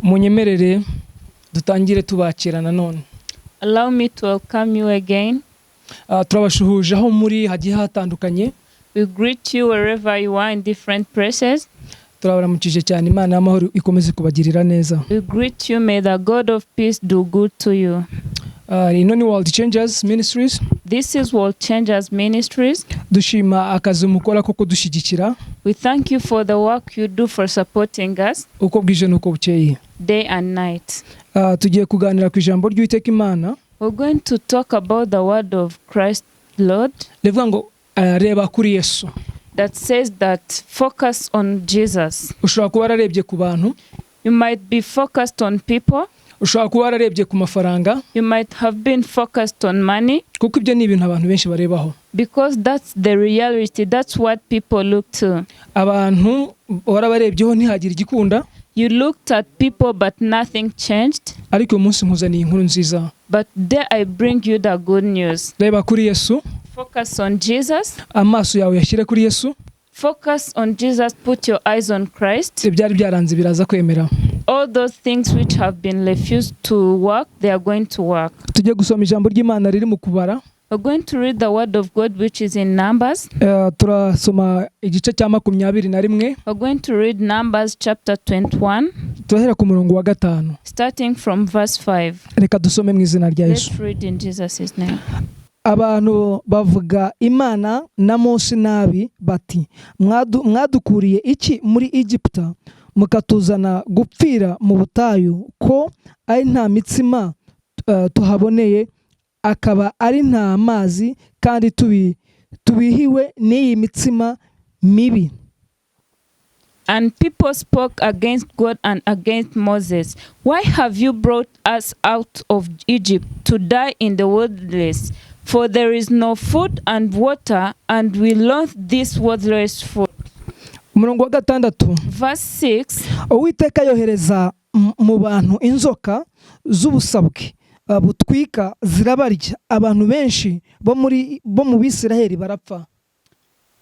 munyemerere dutangire tubakira nanone. Allow me to welcome you again. Turabashuhuje aho muri hagiye hatandukanye. We greet you wherever you are in different places. Turabaramukije cyane, Imana y'amahoro ikomeze kubagirira neza. We greet you, may the God of peace do good to you. Ino ni World Changers Ministries. This is World Changers Ministries. Dushima akazi mukora ko kudushyigikira. We thank you for the work you do for supporting us Uko bwije nuko bukeye. day and night. Tugiye kuganira ku ijambo ry'Uwiteka Imana. We're going to talk about the word of Christ Lord Rivuga ngo reba kuri Yesu. that says that focus on Jesus. Ushobora kuba wararebye ku bantu, You might be focused on people. ushobora kuba wararebye ku mafaranga, You might have been focused on money kuko ibyo ni ibintu abantu benshi barebaho. because that's the reality. That's what people look to. Abantu warabarebyeho ntihagire igikunda, You looked at people but nothing changed. ariko uyu munsi nkuzaniye inkuru nziza. But there I bring you the good news. Reba kuri Yesu, Focus on Jesus. amaso yawe yashyire kuri Yesu. Focus on Jesus. Put your eyes on Christ. Ibyari byaranze biraza kwemera. All those things which have been refused to work, they are going to work. Tujye gusoma ijambo ry'Imana riri mu kubara. We're going to read the word of God which is in Numbers. Turasoma igice cya 21. We're going to read Numbers chapter 21, Turahera ku murongo wa 5. starting from verse 5. Reka dusome mu izina rya Yesu. Let's read in Jesus' name. Abantu bavuga Imana na Mose nabi bati, mwadukuriye iki muri Egiputa mukatuzana gupfira mu butayu, ko ari nta mitsima tuhaboneye, akaba ari nta mazi, kandi tubihiwe n'iyi mitsima mibi. And people spoke against God and against Moses. Why have you brought us out of Egypt to die in the wilderness? For there is no food and water, and we loathe this worthless food. Umurongo wa 6. Verse 6. Uwiteka yohereza mu bantu inzoka z'ubusabwe butwika zirabarya, abantu benshi bo mu Bisiraheli barapfa.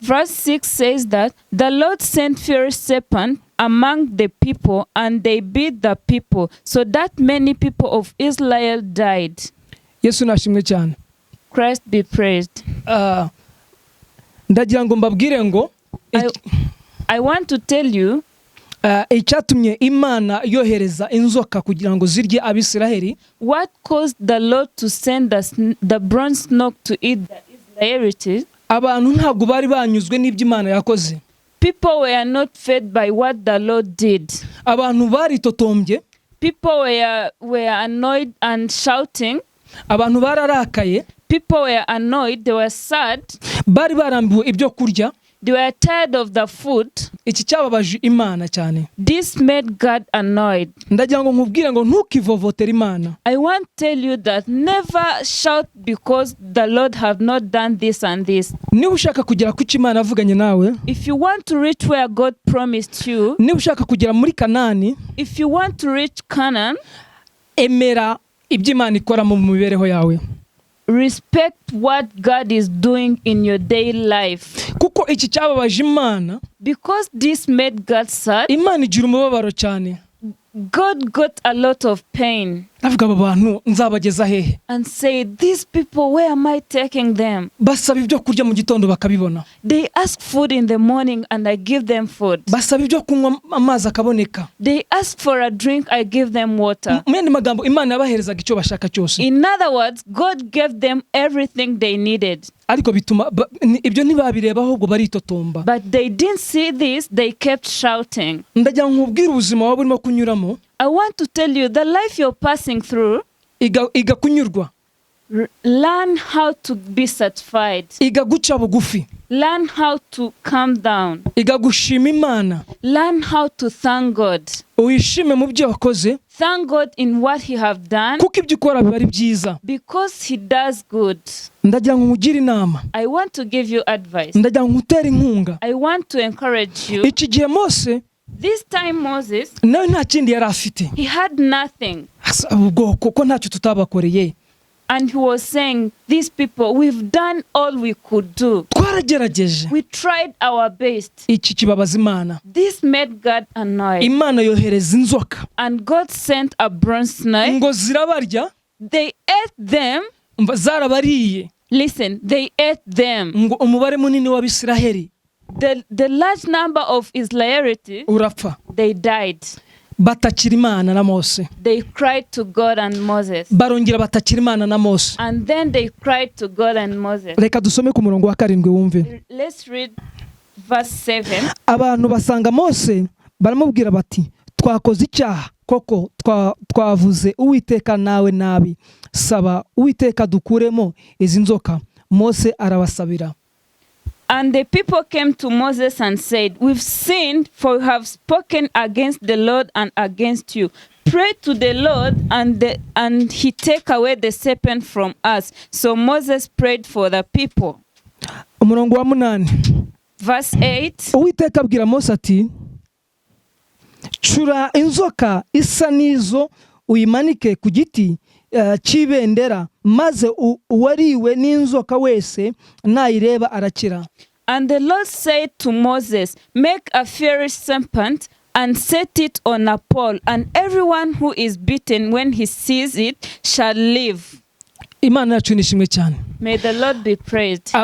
Verse 6 says that the Lord sent fierce serpent among the people, and they beat the people, so that many people of Israel died. Yesu nashimwe cyane. Christ be praised. Ndagira ngo mbabwire ngo I want to tell you icyatumye Imana yohereza inzoka kugira ngo zirye Abisiraheli, what caused the Lord to send the bronze snake to eat the Israelites. Abantu ntabwo bari banyuzwe n'ibyo Imana yakoze. People were not fed by what the Lord did. Abantu baritotombye. People were annoyed and shouting. Abantu bararakaye. People were annoyed, they were sad. Bari barambiwe ibyo kurya. They were tired of the food. Iki cyababaje Imana cyane. This made God annoyed. Ndagira ngo nkubwire ngo ntukivovotera Imana. I want to tell you that never shout because the Lord have not done this and this. Niba ushaka kugera ku cyo Imana avuganye nawe, If you want to reach where God promised you, niba ushaka kugera muri Kanani, if you want to reach Canaan, emera ibyo Imana ikora mu mibereho yawe. respect what God is doing in your daily life. Kuko iki cyababaje Imana, Because this made God sad, Imana igira umubabaro cyane. God got a lot of pain Avuga aba bantu nzabageza hehe? and said, these people, where am I taking them? Basaba ibyo kurya mu gitondo bakabibona. They ask food in the morning and I give them food. Basaba ibyo kunywa amazi akaboneka. They ask for a drink, I give them water. Mu yandi magambo Imana yabaherezaga icyo bashaka cyose. In other words, God gave them everything they needed. Ariko bituma ibyo ntibabireba ahubwo baritotomba. But they didn't see this, they kept shouting. Ndagira nkubwire ubuzima waba urimo kunyuramo. I want to tell you, the life you're passing through, Iga kunyurwa. learn how to be satisfied. Iga guca bugufi. Learn how to calm down. Iga gushima Imana. Learn how to thank God. Wishime mu byo wakoze. Thank God in what He have done, Kuko ibyo ukora biba ari byiza. because He does good. Ndagira ngo nkugire inama. I want to give you advice. Ndagira ngo nkutere inkunga. I want to encourage you. Iki gihe Mose This time Moses, nawe nta kindi yari afite. he had nothing. Ubwoko ko ntacyo tutabakoreye. And he was saying, these people, we've done all we could do. Twaragerageje. We tried our best. Iki kibabaza Imana. This made God annoyed. Imana yohereza inzoka. And God sent a bronze snake. Ngo zirabarya. They ate them. Zarabariye. Listen, they ate them. Ngo umubare munini w'Abisiraheli. The large number of Israelites, urapfa. They died. Batakira Imana na Mose. They cried to God and Moses. Barongera batakira Imana na Mose. And then they cried to God and Moses. Reka dusome ku murongo wa 7 wumve. Let's read verse 7. Abantu basanga Mose baramubwira bati twakoze icyaha koko twavuze Uwiteka nawe nabi saba Uwiteka dukuremo izi nzoka. Mose arabasabira. And the people came to Moses and said, we've sinned, for we have spoken against the Lord and against you. Pray to the Lord, and he take away the serpent from us. So Moses prayed for the people. Umurongo wa 8. Verse 8. Uwiteka abwira Mose ati cura inzoka isa nizo uyimanike ku giti cy'ibendera maze uwariwe n'inzoka wese nayireba arakira. And the Lord said to Moses, make a fiery serpent and set it on a pole, and everyone who is bitten when he sees it shall live. Imana yacu nishimwe cyane. May the Lord be praised.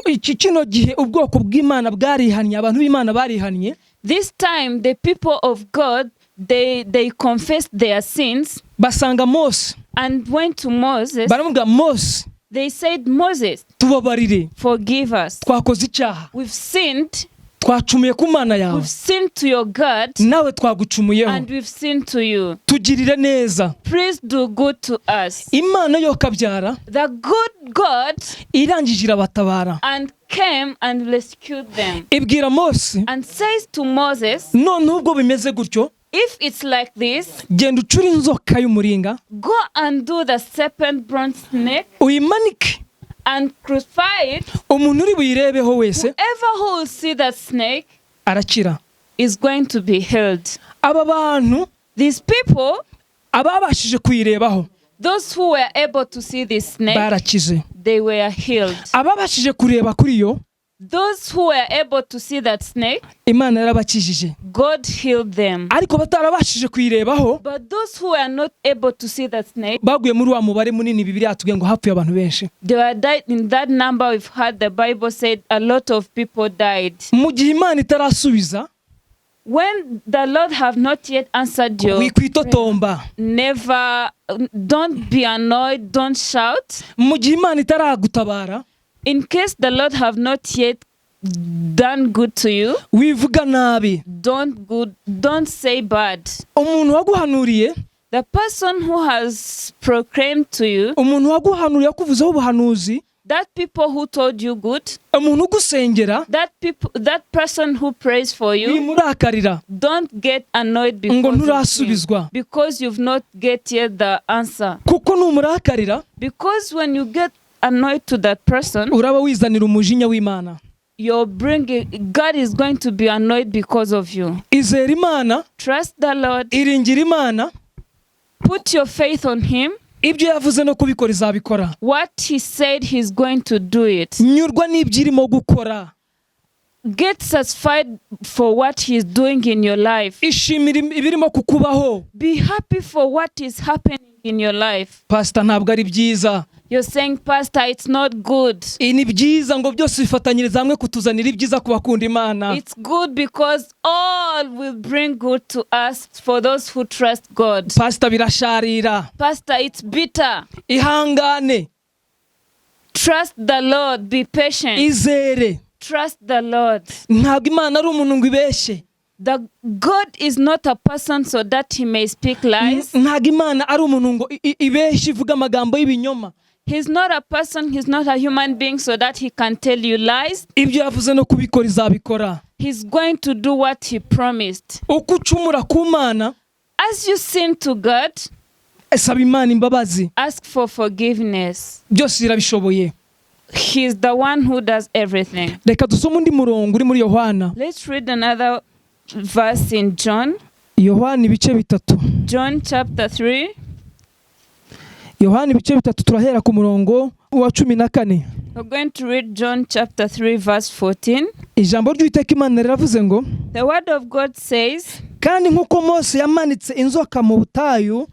Iki kino gihe ubwoko bw'Imana bwarihanye, abantu b'Imana barihanye. This time the people of God they confessed their sins. Basanga Mose. And went to Moses. Baramubwira Mose. They said, Moses, tubabarire. Forgive us. Twakoze icyaha. We've sinned. Twacumuye ku Mana yawe. We've sinned to your God. Nawe twagucumuyeho. And we've sinned to you. Tugirire neza. Please do good to us. Imana yo kabyara. The good God irangije irabatabara. And came and rescued them. Ibwira Mose. And says to Moses, none ubwo bimeze gutyo. If it's like this, genda ucura inzoka y'umuringa. Go and do the serpent bronze snake. Uyimanike. And crucify it. Umuntu uri buyirebeho wese. Whoever who will see that snake arakira. Is going to be healed. Aba bantu. These people. Ababashije kuyirebaho. Those who were able to see this snake. Barakize. They were healed. Ababashije kureba kuri yo. Those who were able to see that snake, Imana yarabakijije. God healed them. Ariko batarabashije kuyirebaho. But those who were not able to see that snake, baguye muri wa mubare munini Bibiliya atubwiye ngo hapfuye abantu benshi. They were died in that number. We've heard the Bible said a lot of people died. Mu gihe Imana itarasubiza. When the Lord have not yet answered your prayer, never, don't be annoyed, don't shout. Mu gihe Imana itaragutabara. In case the Lord have not yet done good to you, wivuga nabi. Don't say bad. Umuntu waguhanuriye, the person who has proclaimed to you, umuntu waguhanuriye akuvuzeho ubuhanuzi, that people who told you good, umuntu ugusengera, that person who prays for you, wimurakarira. Don't get annoyed because you've not get yet the answer. Kuko numurakarira, because when you get annoyed to that person, uraba wizanira umujinya w'Imana. God is going to be annoyed because of you. Izera Imana. Trust the Lord. Iringira Imana. Put your faith on him. Ibyo yavuze no kubikora izabikora. What he said he's going to do it. Nyurwa n'ibyirimo gukora. Get satisfied for what he's doing in your life. Ishimira ibirimo kukubaho. Be happy for what is happening in your life. Pastor, ntabwo ari byiza. You're saying, Pastor, it's not good. Ni byiza ngo byose bifatanyiriza hamwe kutuzanira ibyiza ku bakunda Imana. It's good because all will bring good to us for those who trust God. Pastor, birasharira. Pastor, it's bitter. Ihangane. Trust the Lord. Be patient. Izere. Trust the Lord. Ntabwo Imana ari umuntu ngo ibeshe. The God is not a person so that he may speak lies. Ntabwo Imana ari umuntu ngo ibeshe ivuga amagambo y'ibinyoma. He's not a person, he's not a human being so that he can tell you lies. Ibyo yavuze no kubikora izabikora. He's going to do what he promised. Uko ucumura ku Mana, as you sin to God, saba Imana imbabazi. Ask for forgiveness. Byose irabishoboye. He's the one who does everything. Reka dusome undi murongo uri muri Yohana. Let's read another verse in John. Yohana ibice bitatu. John chapter 3. Yohana ibice 3 turahera ku murongo wa 14. We're going to read John chapter 3 verse 14. Ijambo ry'Uwiteka Imana riravuze ngo, The word of God says, kandi nk'uko Mose yamanitse inzoka mu butayu,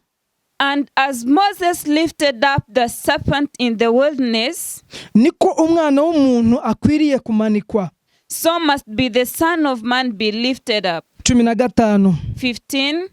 and as Moses lifted up the serpent in the wilderness, niko umwana w'umuntu akwiriye kumanikwa. so must be the Son of Man be lifted up. 15. 15.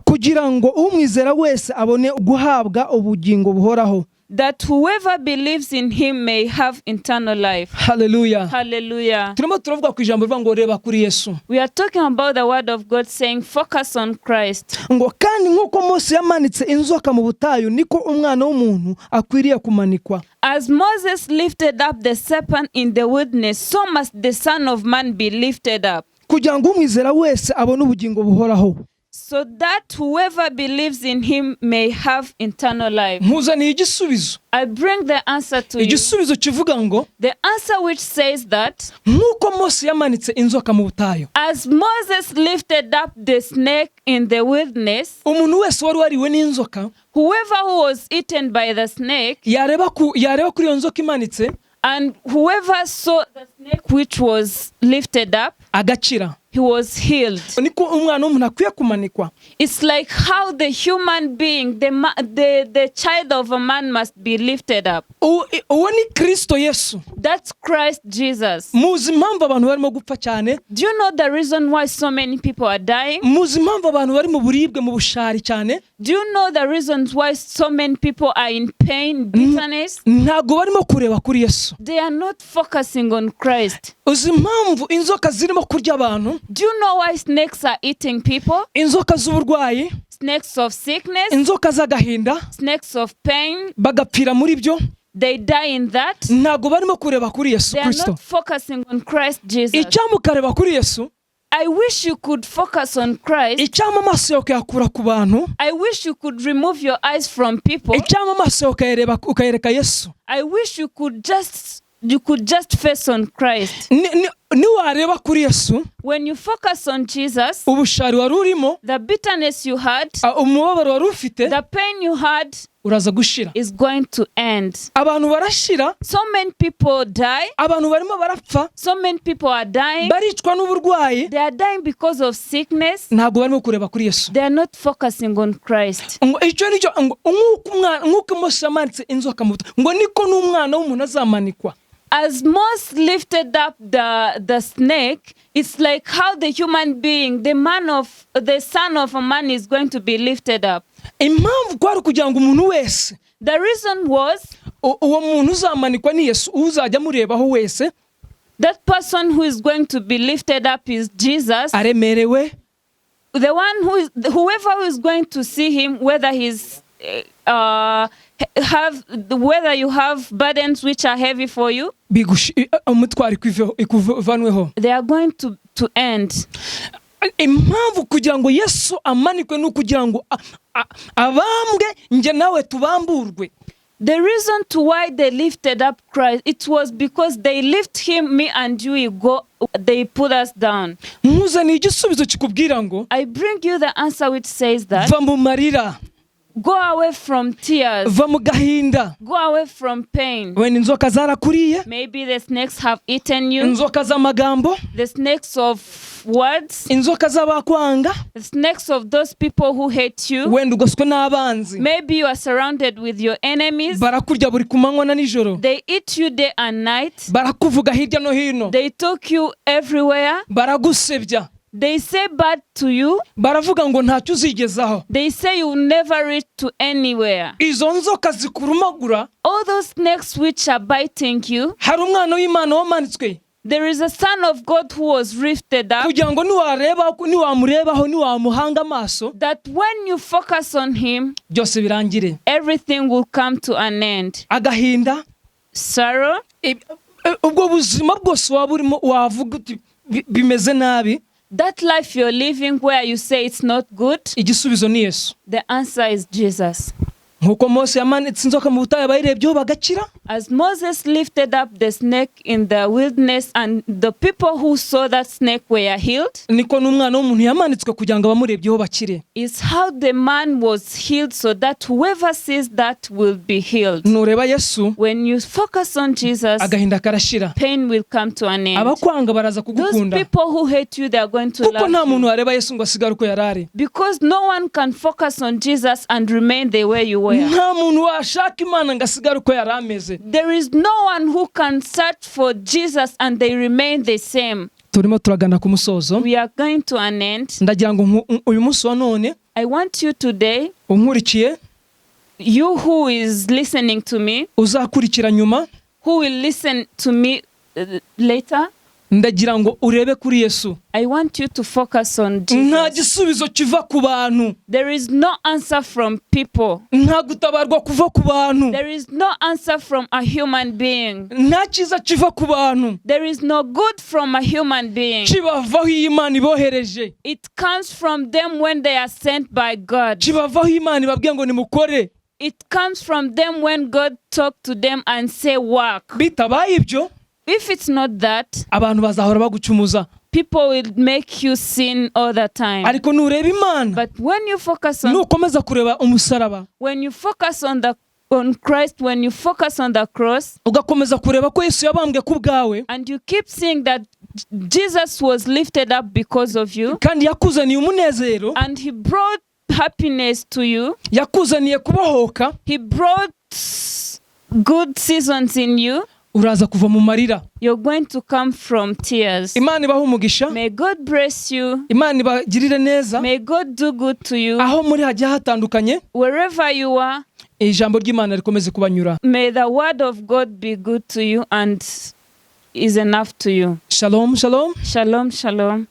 Kugira ngo umwizera wese abone guhabwa ubugingo buhoraho. That whoever believes in him may have eternal life. Hallelujah. Hallelujah. Turimo turavuga ku ijambo rivuga ngo reba kuri Yesu. We are talking about the word of God saying focus on Christ. Ngo kandi nk'uko Mose yamanitse inzoka mu butayu, niko umwana w'umuntu akwiriye kumanikwa. As Moses lifted up the serpent in the wilderness, so must the Son of Man be lifted up. Kugira ngo umwizera wese abone ubugingo buhoraho. So that whoever believes in him may have eternal life. Nkuzaniye igisubizo. I bring the answer to you. Igisubizo kivuga ngo, The answer which says that nk'uko Mose yamanitse inzoka mu butayu, as Moses lifted up the snake in the wilderness, umuntu wese wari wariwe n'inzoka, whoever who was eaten by the snake, yareba kuri iyo nzoka imanitse, and whoever saw the snake which was lifted up, agakira. he was healed. Niko umwana w'umuntu akwiye kumanikwa. It's like how the human being, the child of a man must be lifted up. Uwo ni Kristo Yesu. That's Christ Jesus. Muzi impamvu abantu barimo gupfa cyane? Do you know the reason why so many people are dying? Muzi impamvu abantu bari mu buribwe mu bushari cyane? Do you know the reasons why so many people are in pain, bitterness? Ntago barimo kureba kuri Yesu. They are not focusing on Christ. Uzi impamvu inzoka zirimo kurya abantu? Do you know why snakes are eating people? Inzoka z'uburwayi, Snakes of sickness, inzoka z'agahinda, snakes of pain, bagapfira muri byo. they die in that. Ntago barimo kureba kuri Yesu They are Kristo. not focusing on Christ Jesus. Icyama ukareba kuri Yesu, I wish you could focus on Christ. icyama amaso yawe ukayakura ku bantu, I wish you could remove your eyes from people. icyama amaso yawe ukayereka Yesu. I wish you could just face on Christ. Niwareba kuri Yesu, When you focus on Jesus, ubushari wari urimo, the bitterness you had, umubabaro wari ufite, the pain you had uraza gushira. is going to end. Abantu barashira, So many people die. abantu barimo barapfa, So many people are dying. baricwa n'uburwayi. They are dying because of sickness. Ntago barimo kureba kuri Yesu. They are not focusing on Christ. Ngo icyo nicyo nk'uko Mose yamanitse inzoka mu butayu, ngo niko n'umwana w'umuntu azamanikwa. As Moses lifted up the snake, it's like how the human being, the Son of a Man is going to be lifted up. Impamvu kwari kugira ngo umuntu wese, The reason was uwo muntu uzamanikwa ni Yesu, uzajya murebaho wese, that person who is going to be lifted up is Jesus. aremerewe, The one whoever who is going to see him, whether he's whether you have burdens which are heavy for you, umutwaro ikuvanweho. they are going to end. Impamvu kugira ngo Yesu amanikwe no kugira ngo abambwe nje nawe tubamburwe. The reason to why they lifted up Christ, it was because they lift him, me and you go, they put us down. Nkuzaniye igisubizo kikubwira ngo, I bring you the answer which says that va mu marira, go away from tears, va mu gahinda. go away from pain. Wenda inzoka zarakuriye, Maybe the snakes have eaten you, inzoka z'amagambo, the snakes of words, inzoka z'abakwanga, the snakes of those people who hate you. wenda ugoswe n'abanzi, Maybe you are surrounded with your enemies. barakurya buri kumanywa na nijoro, They eat you day and night. barakuvuga hirya no hino, They talk you everywhere. baragusebya, They say bad to you. baravuga ngo ntacyo uzigezaho. They say you will never reach to anywhere. Izo nzoka zikurumagura, All those snakes which are biting you, hari umwana w'Imana wamanitswe there is a Son of God who was lifted up, kugira ngo niwamurebaho niwamuhanga amaso, that when you focus on him, byose birangire. everything will come to an end. Agahinda, Sorrow, ubwo buzima bwose waba urimo wavuga uti bimeze nabi, that life you're living where you say it's not good, igisubizo ni Yesu. the answer is Jesus. nkuko Mose yamanitse inzoka mu butayu bayirebyeho bagakira. As Moses lifted up the snake in the wilderness and the people who saw that snake were healed, niko n'umwana w'umuntu yamanitswe kugira ngo abamurebyeho bakire. is how the man was healed so that whoever sees that will be healed. Nureba Yesu When you focus on Jesus, agahinda karashira. pain will come to an end. Abakwanga baraza Those kugukunda. people who hate you, they are going to Kuko love nta you. muntu wareba Yesu ngo asigare uko yarari. Because no one can focus on Jesus and remain the way you were. Nta muntu washaka Imana ngo asigare uko yarameze. There is no one who can search for Jesus and they remain the same. Turimo turagana ku musozo. We are going to an end. Ndagira ngo uyu munsi wa none I want you today, unkurikiye, you who is listening to me, uzakurikira nyuma, who will listen to me later, ndagira ngo urebe kuri Yesu. I want you to focus on Nta Jesus. gisubizo kiva ku bantu. There is no answer from people. Nta gutabarwa kuva ku bantu. There is no answer from a human being. Nta cyiza kiva ku bantu. There is no good from a human being. Kibavaho iyo Imana ibohereje. It comes from them when they are sent by God. Kibavaho Imana ibabwiye ngo nimukore. It comes from them when God talk to them and say work. Bitabaye ibyo, If it's not that, abantu bazahora bagucumuza. people will make you sin all the time. Ariko nureba Imana, But when you focus on nukomeza kureba umusaraba, when you focus on Christ, when you focus on the cross, ugakomeza kureba ko Yesu yabambwe ku bwawe, and you keep seeing that Jesus was lifted up because of you, kandi yakuzaniye umunezero, and he brought happiness to you, yakuzaniye kubohoka, he brought good seasons in you, uraza kuva mu marira. you're going to come from tears. Imana ibahe umugisha, May God bless you. Imana ibagirire neza, May God do good to you. aho muri hagiye hatandukanye, Wherever you are, ijambo ry'Imana rikomeze kubanyura. may the word of God be good to you and is enough to you. Shalom, shalom. Shalom, shalom.